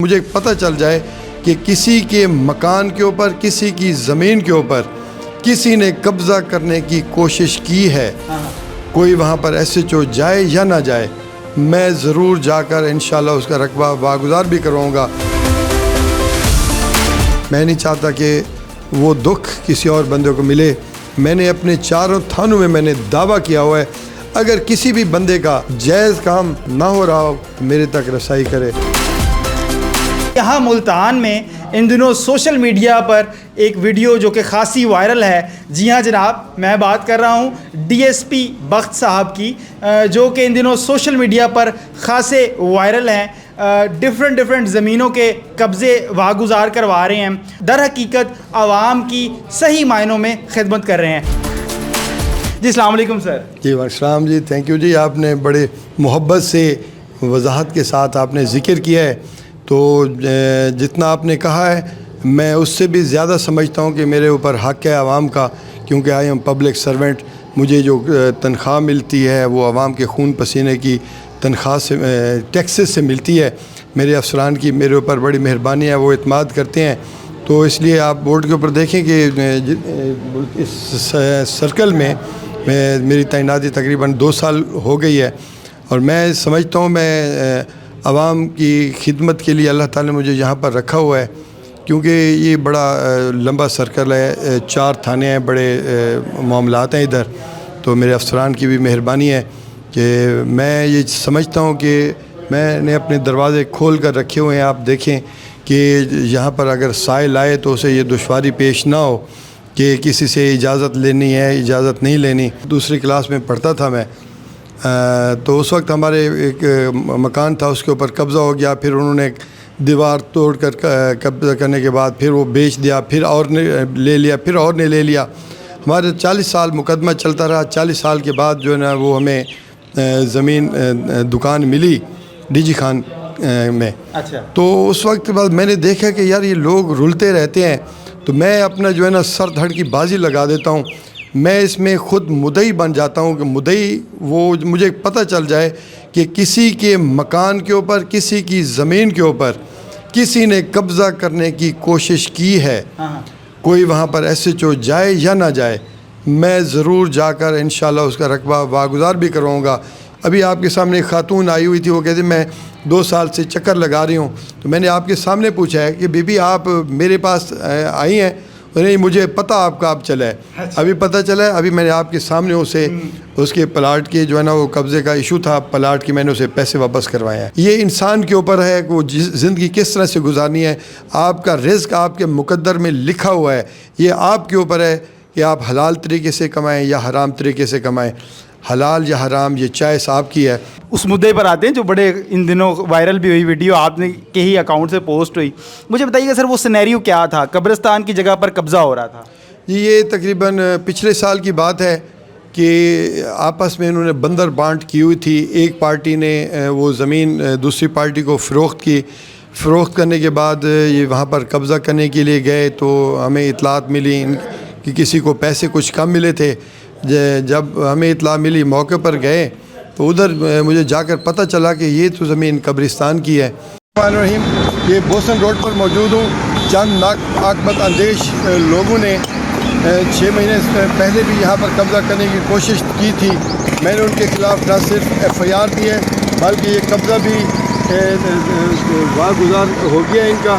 مجھے پتہ چل جائے کہ کسی کے مکان کے اوپر، کسی کی زمین کے اوپر کسی نے قبضہ کرنے کی کوشش کی ہے، کوئی وہاں پر ایس ایچ او جائے یا نہ جائے، میں ضرور جا کر انشاءاللہ اس کا رقبہ واگزار بھی کرواؤں گا۔ میں نہیں چاہتا کہ وہ دکھ کسی اور بندے کو ملے۔ میں نے اپنے چاروں تھانوں میں نے دعویٰ کیا ہوا ہے، اگر کسی بھی بندے کا جائز کام نہ ہو رہا ہو تو میرے تک رسائی کرے۔ یہاں ملتان میں ان دنوں سوشل میڈیا پر ایک ویڈیو جو کہ خاصی وائرل ہے، جی ہاں جناب، میں بات کر رہا ہوں ڈی ایس پی بخت صاحب کی، جو کہ ان دنوں سوشل میڈیا پر خاصے وائرل ہیں، ڈیفرنٹ زمینوں کے قبضے واگزار کروا رہے ہیں، در حقیقت عوام کی صحیح معنوں میں خدمت کر رہے ہیں۔ جی السلام علیکم سر۔ جی وعلیکم السلام جی، تھینک یو جی، آپ نے بڑے محبت سے وضاحت کے ساتھ آپ نے ذکر کیا ہے، تو جتنا آپ نے کہا ہے میں اس سے بھی زیادہ سمجھتا ہوں کہ میرے اوپر حق ہے عوام کا، کیونکہ آئی ایم پبلک سرونٹ۔ مجھے جو تنخواہ ملتی ہے وہ عوام کے خون پسینے کی تنخواہ سے، ٹیکسز سے ملتی ہے۔ میرے افسران کی میرے اوپر بڑی مہربانی ہے، وہ اعتماد کرتے ہیں، تو اس لیے آپ بورڈ کے اوپر دیکھیں کہ اس سرکل میں میری تعیناتی تقریباً 2 سال ہو گئی ہے، اور میں سمجھتا ہوں میں عوام کی خدمت کے لیے اللہ تعالیٰ نے مجھے یہاں پر رکھا ہوا ہے، کیونکہ یہ بڑا لمبا سرکل ہے، 4 تھانے ہیں، بڑے معاملات ہیں ادھر، تو میرے افسران کی بھی مہربانی ہے کہ میں یہ سمجھتا ہوں کہ میں نے اپنے دروازے کھول کر رکھے ہوئے ہیں۔ آپ دیکھیں کہ یہاں پر اگر سائل آئے تو اسے یہ دشواری پیش نہ ہو کہ کسی سے اجازت لینی ہے، اجازت نہیں لینی۔ دوسری کلاس میں پڑھتا تھا میں، تو اس وقت ہمارے ایک مکان تھا، اس کے اوپر قبضہ ہو گیا، پھر انہوں نے دیوار توڑ کر قبضہ کرنے کے بعد پھر وہ بیچ دیا، پھر اور نے لے لیا، پھر اور نے لے لیا۔ ہمارے 40 سال مقدمہ چلتا رہا۔ 40 سال کے بعد جو ہے نا وہ ہمیں زمین دکان ملی ڈی جی خان میں۔ اچھا، تو اس وقت بعد میں نے دیکھا کہ یار یہ لوگ رلتے رہتے ہیں، تو میں اپنا جو ہے نا سر دھڑ کی بازی لگا دیتا ہوں، میں اس میں خود مدعی بن جاتا ہوں کہ مدعی وہ مجھے پتہ چل جائے کہ کسی کے مکان کے اوپر، کسی کی زمین کے اوپر کسی نے قبضہ کرنے کی کوشش کی ہے، کوئی وہاں پر ایس ایچ او جائے یا نہ جائے، میں ضرور جا کر انشاءاللہ اس کا رقبہ واگزار بھی کرواؤں گا۔ ابھی آپ کے سامنے ایک خاتون آئی ہوئی تھی، وہ کہتی میں 2 سال سے چکر لگا رہی ہوں، تو میں نے آپ کے سامنے پوچھا ہے کہ بی بی آپ میرے پاس آئی ہیں؟ نہیں، مجھے پتہ آپ کا اب چلا ہے، ابھی پتہ چلا ہے، ابھی میں نے آپ کے سامنے اسے اس کے پلاٹ کے جو ہے نا وہ قبضے کا ایشو تھا پلاٹ کی، میں نے اسے پیسے واپس کروائے ہیں۔ یہ انسان کے اوپر ہے کہ وہ زندگی کس طرح سے گزارنی ہے، آپ کا رزق آپ کے مقدر میں لکھا ہوا ہے، یہ آپ کے اوپر ہے کہ آپ حلال طریقے سے کمائیں یا حرام طریقے سے کمائیں۔ حلال یا حرام یہ چوائس آپ کی ہے۔ اس مدعے پر آتے ہیں جو بڑے ان دنوں وائرل بھی ہوئی ویڈیو آپ نے کے ہی اکاؤنٹ سے پوسٹ ہوئی، مجھے بتائیے گا سر وہ سینیریو کیا تھا؟ قبرستان کی جگہ پر قبضہ ہو رہا تھا؟ جی یہ تقریباً پچھلے سال کی بات ہے کہ آپس میں انہوں نے بندر بانٹ کی ہوئی تھی۔ ایک پارٹی نے وہ زمین دوسری پارٹی کو فروخت کی، فروخت کرنے کے بعد یہ وہاں پر قبضہ کرنے کے لیے گئے، تو ہمیں اطلاعات ملی کہ کسی کو پیسے کچھ کم ملے تھے۔ جب ہمیں اطلاع ملی موقع پر گئے تو ادھر مجھے جا کر پتہ چلا کہ یہ تو زمین قبرستان کی ہے۔ الرحمن الرحیم، یہ بوسن روڈ پر موجود ہوں۔ چند عاقبت اندیش لوگوں نے 6 مہینے پہلے بھی یہاں پر قبضہ کرنے کی کوشش کی تھی۔ میں نے ان کے خلاف نہ صرف ایف آئی آر دی ہے بلکہ یہ قبضہ بھی واگزار ہو گیا ہے ان کا،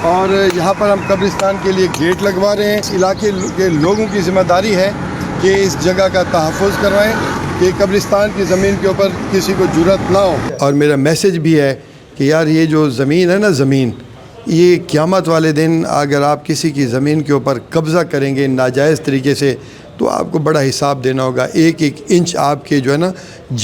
اور یہاں پر ہم قبرستان کے لیے گیٹ لگوا رہے ہیں۔ اس علاقے کے لوگوں کی ذمہ داری ہے کہ اس جگہ کا تحفظ کروائیں کہ قبرستان کی زمین کے اوپر کسی کو جرأت نہ ہو۔ اور میرا میسج بھی ہے کہ یار یہ جو زمین ہے نا، زمین یہ قیامت والے دن اگر آپ کسی کی زمین کے اوپر قبضہ کریں گے ناجائز طریقے سے تو آپ کو بڑا حساب دینا ہوگا۔ ایک ایک انچ آپ کے جو ہے نا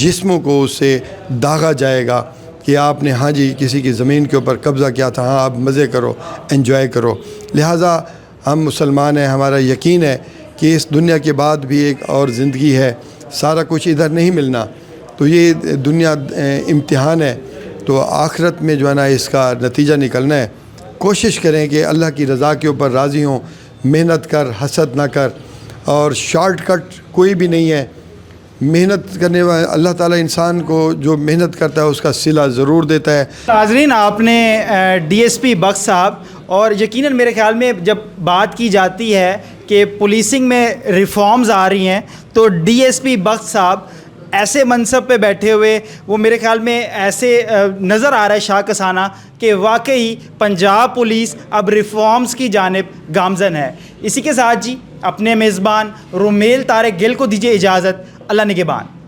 جسموں کو اس سے داغا جائے گا کہ آپ نے ہاں جی کسی کی زمین کے اوپر قبضہ کیا تھا، ہاں آپ مزے کرو، انجوائے کرو۔ لہٰذا ہم مسلمان ہیں، ہمارا یقین ہے کہ اس دنیا کے بعد بھی ایک اور زندگی ہے، سارا کچھ ادھر نہیں ملنا، تو یہ دنیا امتحان ہے، تو آخرت میں جو ہے نا اس کا نتیجہ نکلنا ہے۔ کوشش کریں کہ اللہ کی رضا کے اوپر راضی ہوں، محنت کر، حسد نہ کر، اور شارٹ کٹ کوئی بھی نہیں ہے۔ محنت کرنے والا اللہ تعالیٰ انسان کو جو محنت کرتا ہے اس کا صلہ ضرور دیتا ہے. ناظرین، آپ نے ڈی ایس پی بخش صاحب، اور یقیناً میرے خیال میں جب بات کی جاتی ہے کہ پولیسنگ میں ریفارمز آ رہی ہیں تو ڈی ایس پی بخش صاحب ایسے منصب پہ بیٹھے ہوئے وہ میرے خیال میں ایسے نظر آ رہا ہے شاکسانہ کہ واقعی پنجاب پولیس اب ریفارمز کی جانب گامزن ہے. اسی کے ساتھ جی اپنے میزبان رومیل طارق گل کو دیجیے اجازت. اللہ نگہبان.